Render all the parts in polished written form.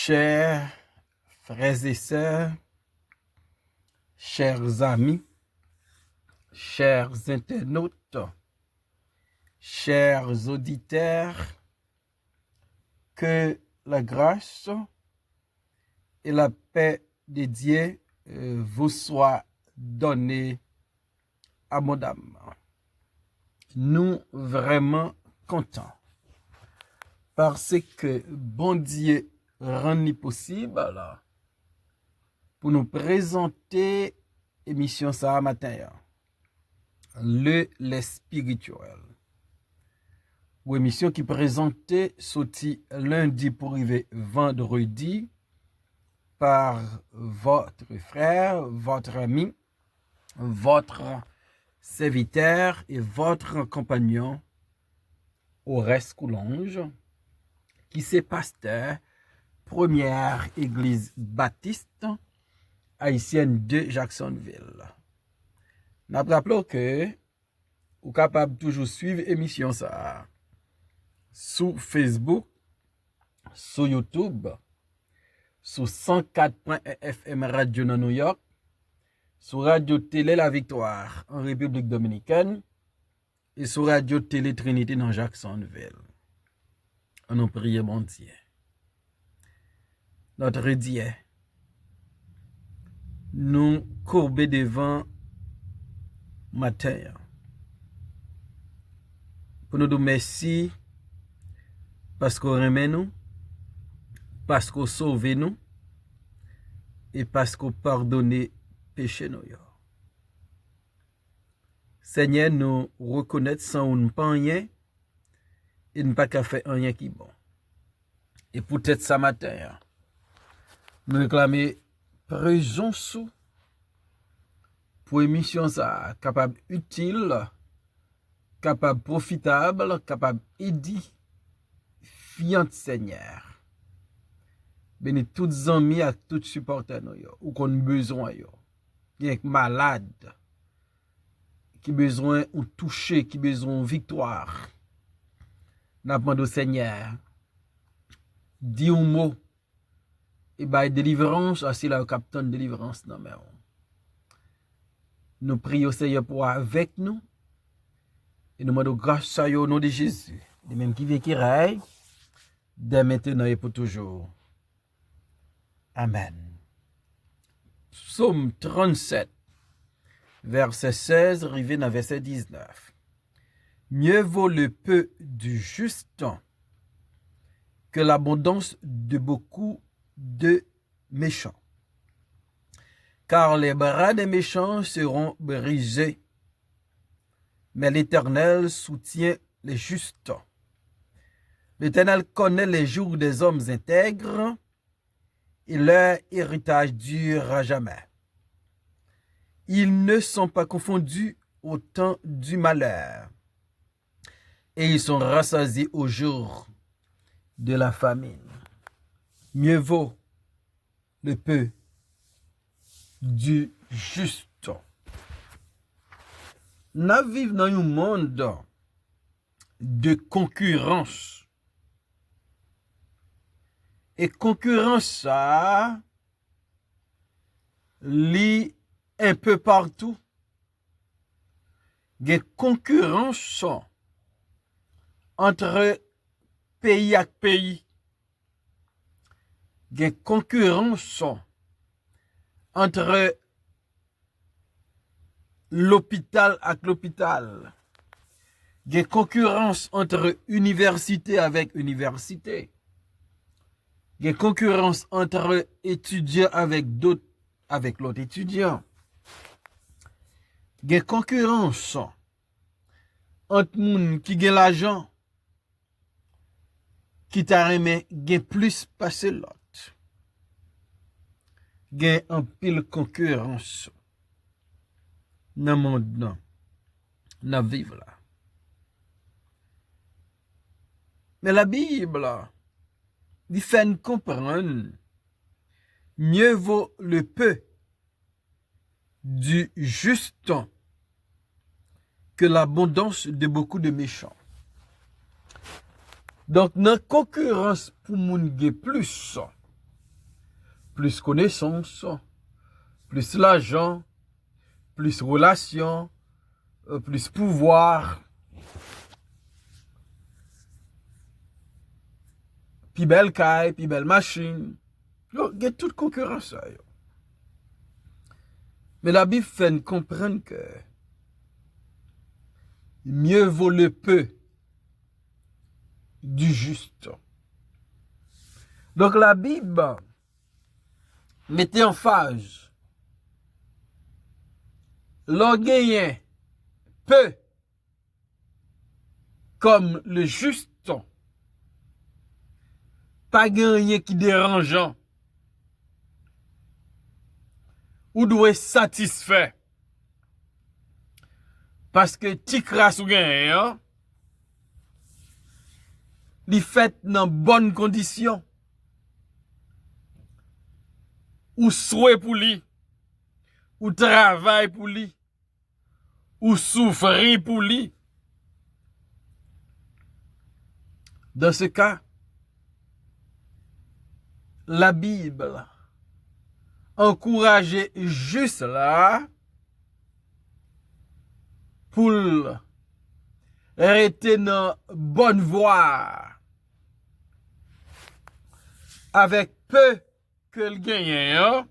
Chers frères et sœurs, chers amis, chers internautes, chers auditeurs, que la grâce et la paix de Dieu vous soient données abondamment. Nous vraiment contents parce que bon Dieu rend possible alors, pour nous présenter émission ça matin, les spirituels. Ou émission qui présentait sorti lundi pour arriver vendredi par votre frère, votre ami, votre serviteur et votre compagnon Horace Coulonge, qui c'est pasteur première église baptiste haïtienne de Jacksonville. Nous rappelons que vous êtes capable de toujours suivre l'émission ça sur Facebook, sur YouTube, sur 104.1 FM Radio dans New York, sur Radio Télé La Victoire en République Dominicaine et sur Radio Télé Trinité dans Jacksonville. On en prie mon Dieu. Notre Dieu, nous courber devant matin pour nous dire merci parce qu'on remet nous, parce qu'on sauve nous et parce qu'on pardonne péché nous. Seigneur, nous reconnaître sans nous pas rien et ne pas qu'à faire rien qui bon. Et peut-être ça matin, nous réclamer présence pour émission ça capable utile, capable profitable, capable édifiante Seigneur. Béni tous amis à tous supporters nous ou qu'on besoin yo. Qui est malade, qui besoin ou toucher, qui besoin victoire. N'a demandé au Seigneur dis un mot et by délivrance, c'est là le capitaine de délivrance non mais nous prions Seigneur pour avec nous et nous demandons grâce à au nom de Jésus, de même qui vient qui règne dès maintenant et pour toujours. Amen. Psaume 37 verset 16 arrivé dans verset 19. Mieux vaut le peu du juste temps que l'abondance de beaucoup de méchants. Car les bras des méchants seront brisés, mais l'Éternel soutient les justes. L'Éternel connaît les jours des hommes intègres, et leur héritage dure à jamais. Ils ne sont pas confondus au temps du malheur, et ils sont rassasiés au jour de la famine. Mieux vaut le peu du juste. Nous vivons dans un monde de concurrence. Et concurrence ça, lit un peu partout. Il y a concurrence entre pays et pays. Il y a concurrence entre l'hôpital et l'hôpital. Il y a concurrence entre université avec université. Il y a concurrence entre étudiants avec d'autres, avec l'autre étudiant. Il y a concurrence entre moun qui gagne l'argent, qui t'a remis gagne plus passer l'autre. Il y a un pile concurrence dans le monde, dans le vivre là. Mais la Bible, il fait nous comprendre, mieux vaut le peu du juste temps que l'abondance de beaucoup de méchants. Donc, dans la concurrence pour moun gen plus, plus connaissance, plus l'argent, plus relation, plus pouvoir, puis belle caille, puis belle machine. Il y a toute concurrence. Yo. Mais la Bible fait nous comprendre que mieux vaut le peu du juste. Donc la Bible mettait en phase l'orgueil peu comme le juste, pas rien qui dérangeant, ou doit satisfait. Parce que ti crasse ou gagne, li fait dans bonnes conditions. Ou souhait pour lui, ou travail pour lui, ou souffrir pour lui. Dans ce cas, la Bible encourageait juste là pour rester dans bonne voie avec peu que le gagne,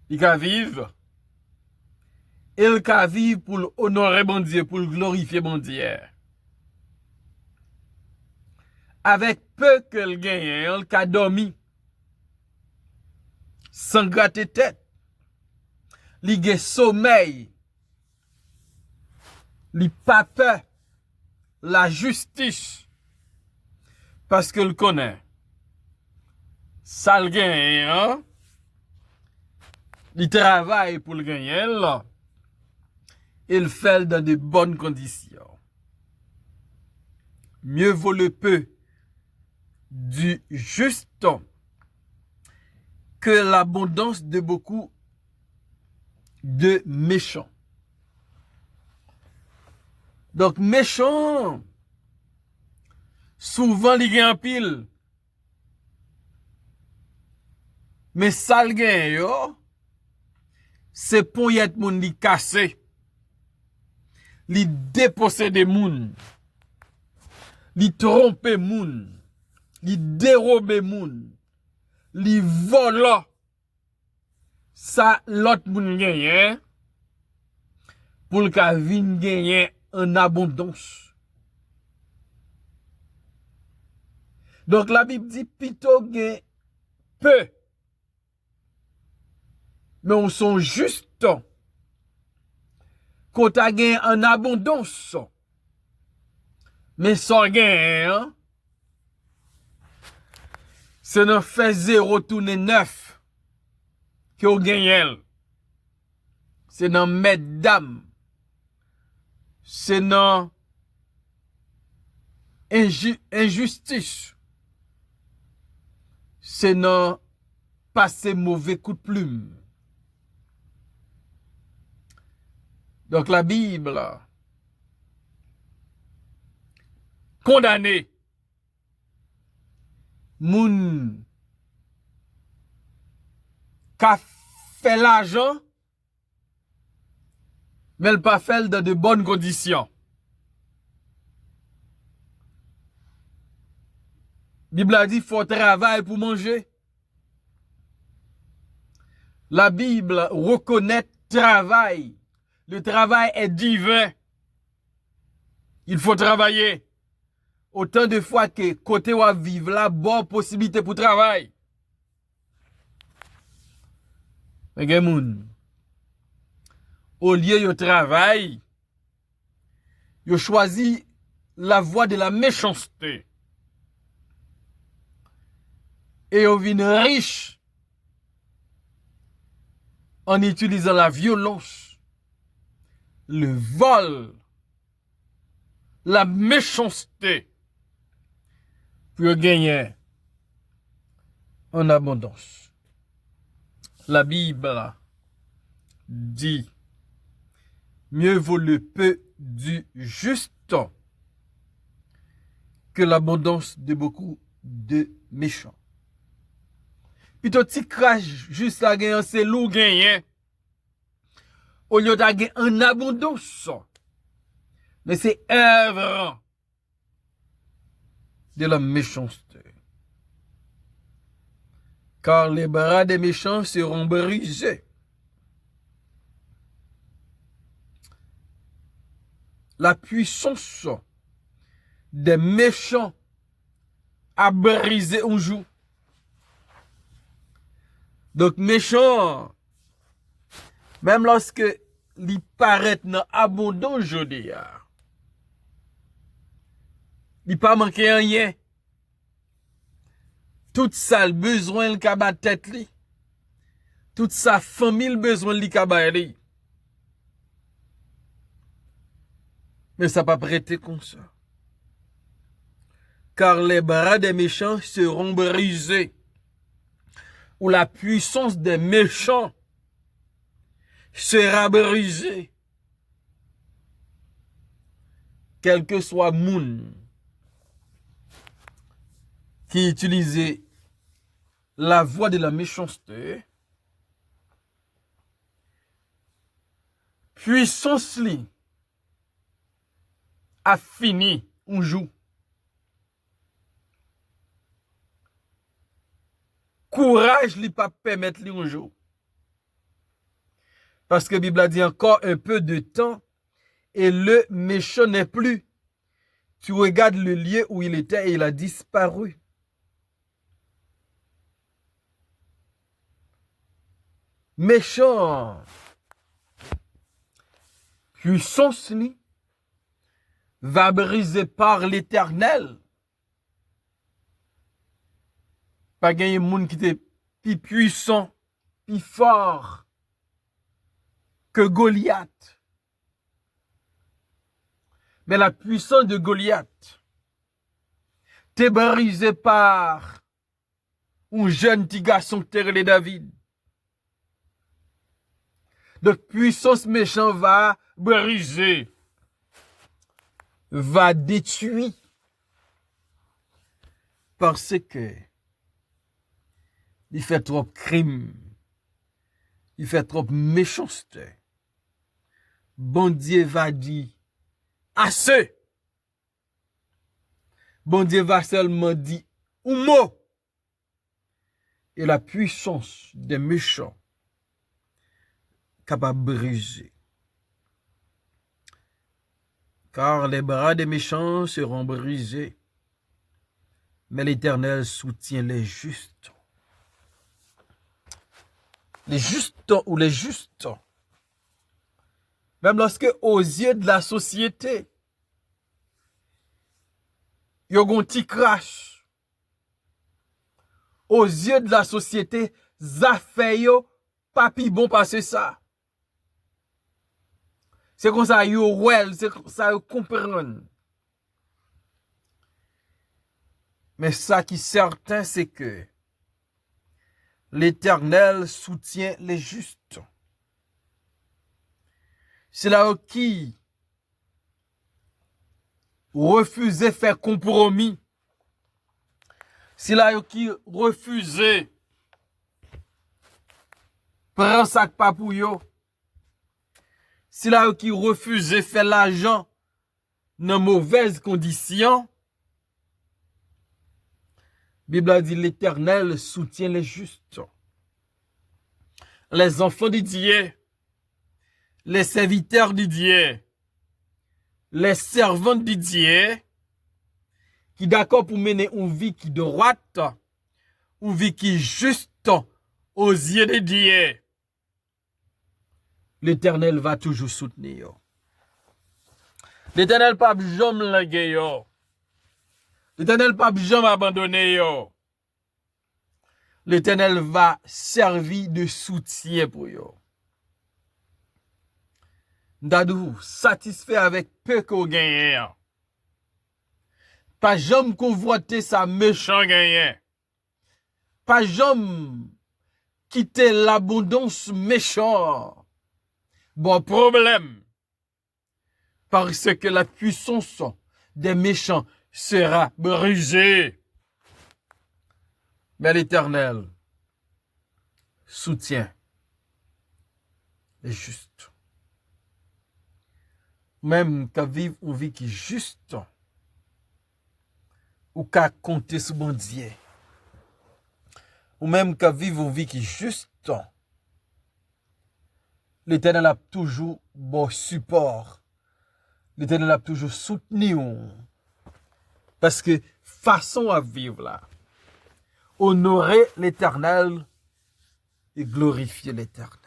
il va vivre. Il va vivre pour honorer bon Dieu, pour glorifier bon Dieu. Avec peu que le gagne, il va dormir sans gratter tête. Il a sommeil. Il pas peur. La justice. Parce que le connaît. Ça le gagne, il travaille pour le gagner, là. Il fait dans de bonnes conditions. Mieux vaut le peu du juste que l'abondance de beaucoup de méchants. Donc, méchants, souvent, ils gagnent en pile. Mais ça le gagne, c'est pour y être moun li cassé. Li déposséder moun. Li tromper moun. Li dérober moun. Li voler. Ça l'autre moun gagne pour le ka vin gagner en abondance. Donc la Bible dit plutôt gagne peu. Mais on sont juste quand tu as gagné en abondance. Mais sans gain, c'est dans fait 0 tourner 9 que vous gagnez. C'est dans mesdames. C'est dans injustice. C'est dans passer mauvais coup de plume. Donc la Bible condamné moun ka fait l'argent mais elle pas fait dans de bonnes conditions. Bible a dit faut travailler pour manger. La Bible reconnaît travail. Le travail est divin. Il faut travailler. Autant de fois que côté ou vivre là, bonne possibilité pour travail. Mais gen au lieu de travail, yo choisi la voie de la méchanceté. Et yo vin riche en utilisant la violence, le vol, la méchanceté pour gagner en abondance. La Bible dit mieux vaut le peu du juste que l'abondance de beaucoup de méchants. Plutôt ti crash juste la gagnant c'est loup gagné. Au lieu d'avoir en abondance. Mais c'est œuvre de la méchanceté. Car les bras des méchants seront brisés. La puissance des méchants a brisé un jour. Donc, méchant, même lorsque il paraît dans abondance aujourd'hui, il pas manqué rien. Tout ça le besoin le kaba tête li. Toute sa famille le besoin li kaba li. Mais ça pas prêté comme ça. Car les bras des méchants seront brisés. Ou la puissance des méchants sera brisée. Quel que soit moun qui utilisait la voie de la méchanceté, puissance li a fini un jour. Courage li pas permettre li un jour. Parce que la Bible a dit encore un peu de temps et le méchant n'est plus. Tu regardes le lieu où il était et il a disparu. Méchant. Puissance li va briser par l'Éternel. Pas gagner monde qui était plus puissant, plus fort que Goliath. Mais la puissance de Goliath t'est brisée par un jeune petit garçon qui était David. Donc puissance méchant va briser, va détruire. Parce que il fait trop crime, il fait trop méchanceté. Bon Dieu va dire assez. Bon Dieu va seulement dire un mot. Et la puissance des méchants capable de briser. Car les bras des méchants seront brisés, mais l'Éternel soutient les justes. Les justes ou les justes. Même lorsque aux yeux de la société, il y a un petit crash. Aux yeux de la société, ça fait pas pi bon passer ça. C'est comme ça, yo well, c'est comme ça, yo comprendre. Mais ça qui est certain, c'est que l'Éternel soutient les justes. C'est là qui refusait faire compromis. C'est là qui refusait prendre sac pas pour yo. C'est là qui refusait faire l'argent dans mauvaises conditions. La Bible a dit l'Éternel soutient les justes. Les enfants de Dieu, les serviteurs de Dieu, les servants de Dieu, qui d'accord pour mener une vie qui droite, une vie qui est juste aux yeux de Dieu. L'Éternel va toujours soutenir. L'Éternel pas jamais laguer yo. L'Éternel pas jamais abandonner yo. L'Éternel va servir de soutien pour yo. Dadou, satisfait avec peu qu'on gagne. Pas jamais convoiter sa méchant gagne. Pas jamais quitter l'abondance méchant. Bon problème. Parce que la puissance des méchants sera brisée. Mais l'Éternel soutient les justes. Même qu'à vivre une vie qui est juste, ou qu'à compter sur bon Dieu, ou même qu'à vivre une vie qui est juste, l'Éternel a toujours bon support. L'Éternel a toujours soutenu. Parce que façon à vivre là, honorer l'Éternel et glorifier l'Éternel.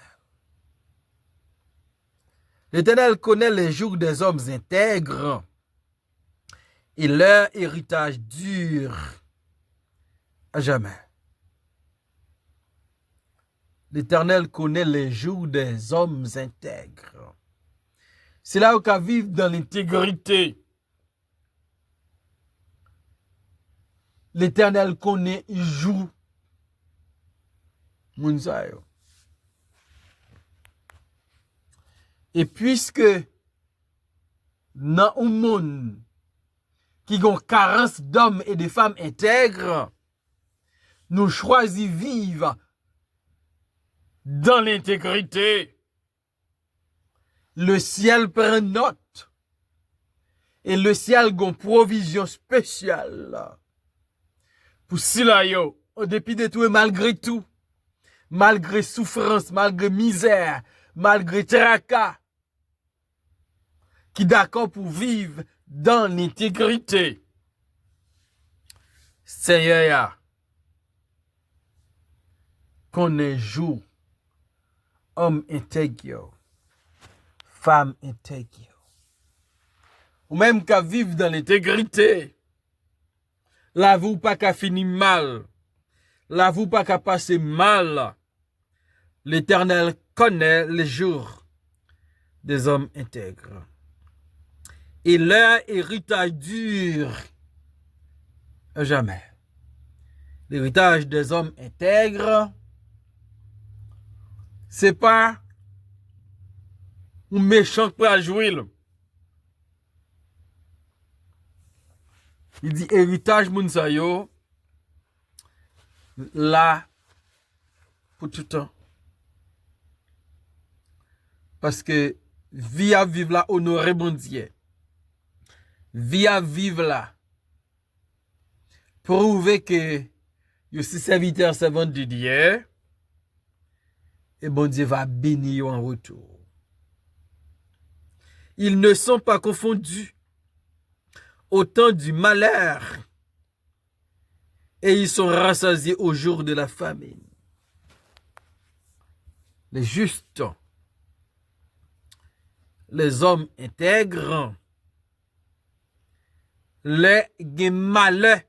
L'Éternel connaît les jours des hommes intègres et leur héritage dure à jamais. L'Éternel connaît les jours des hommes intègres. C'est là où on vit dans l'intégrité. L'Éternel connaît les jours. Et puisque dans un monde qui a une carence d'hommes et de femmes intègres, nous choisissons vivre dans l'intégrité. Le ciel prend note. Et le ciel a une provision spéciale. Pour cela, en dépit de tout et malgré tout, malgré souffrance, malgré misère, malgré tracas, qui d'accord pour vivre dans l'intégrité. Seigneur, qu'on est jour, homme intègre, femme intègre, ou même qu'à vivre dans l'intégrité, la vie pas qu'à finir mal, la vie pas qu'à passer mal. L'Éternel connaît les jours des hommes intègres. Et leur héritage dure à jamais. L'héritage des hommes intègres, c'est pas un méchant qui peut jouer. Il dit héritage mounsayo là pour tout le temps. Parce que vie à vivre là honorer bon Dieu. Vie à vivre là prouver que je suis serviteur servant de Dieu et bon Dieu va bénir en retour. Ils ne sont pas confondus au temps du malheur et ils sont rassasiés au jour de la famine. Les justes, les hommes intègres, les malheurs,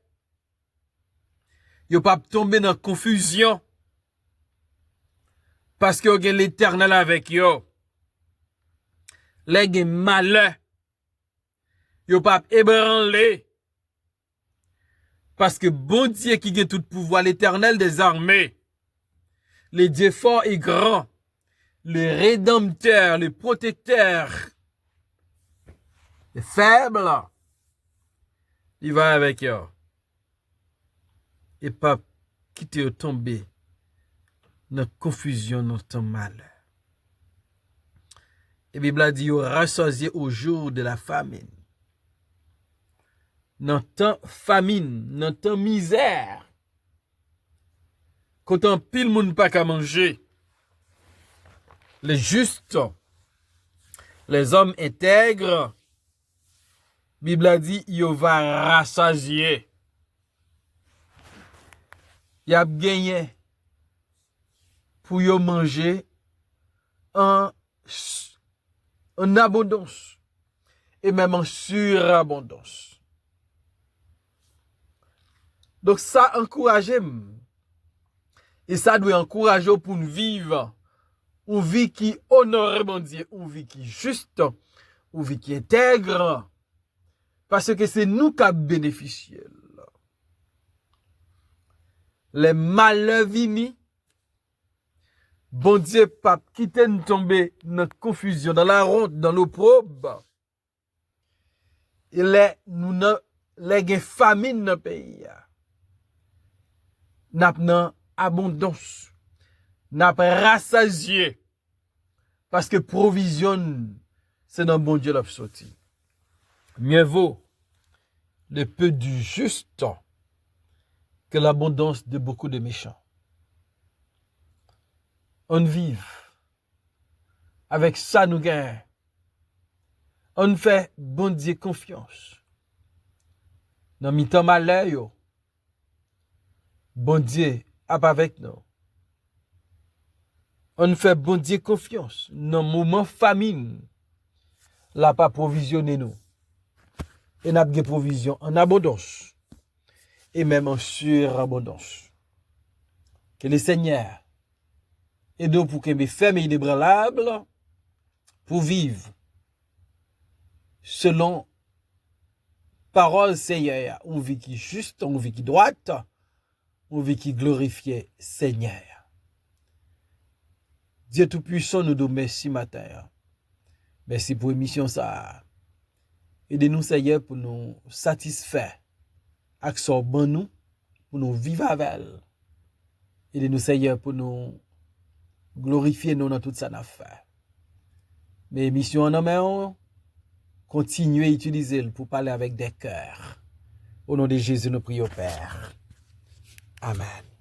ils ne peuvent pas tomber dans la confusion parce qu'ils ont l'Éternel avec eux. Les malheurs, ils ne peuvent pas ébranler parce que bon Dieu qui a tout pouvoir, l'Éternel des armées, le Dieu fort et grand, le rédempteur, le protecteur, le faible, il va avec eux. Et pas quitter tomber dans la confusion, dans le temps mal. Et la Bible a dit, il rassasié au jour de la famine. Dans le temps famine, dans le temps misère. Quand un pile monde pas qu'à manger. Les justes, les hommes intègres, la Bible a dit, il va rassasier. Il a gagné pour y manger en abondance et même en surabondance. Donc ça encourage et ça doit encourager pour nous vivre une vie qui honore mon Dieu, une vie qui est juste, une vie qui est intègre, parce que c'est nous qui bénéficions. Les malheurs viennent, bon Dieu pas quitter nous tomber dans la confusion, dans la honte, dans l'opprobre. Et les famine dans le pays. Nous avons abondance. n'a pas rassasié. Parce que provision, c'est dans bon Dieu l'absorti. Mieux vaut le peu du juste que l'abondance de beaucoup de méchants. On vive avec ça nous gagne. On fait bon Dieu confiance. Dans mi temps malheur, bon Dieu est avec nous. On fait bon Dieu confiance. Dans moment famine, la pas provisionné nous. Et n'a pas provision en abondance. Et même en surabondance. Que le Seigneur aide nous pour que mes fermes et inébranlables pour vivre selon parole Seigneur, on vit qui juste, on vit qui droite, on vit qui glorifié Seigneur. Dieu Tout-Puissant nous donne merci matin. Merci pour l'émission ça. Aidez-nous Seigneur pour nous satisfaire. Absorbons nous pour nous vivre avec elle. Aidez-nous Seigneur pour nous glorifier nous dans toute ça affaire. Mais émission en main, continuez à utiliser pour parler avec des cœurs. Au nom de Jésus, nous prions Père. Amen.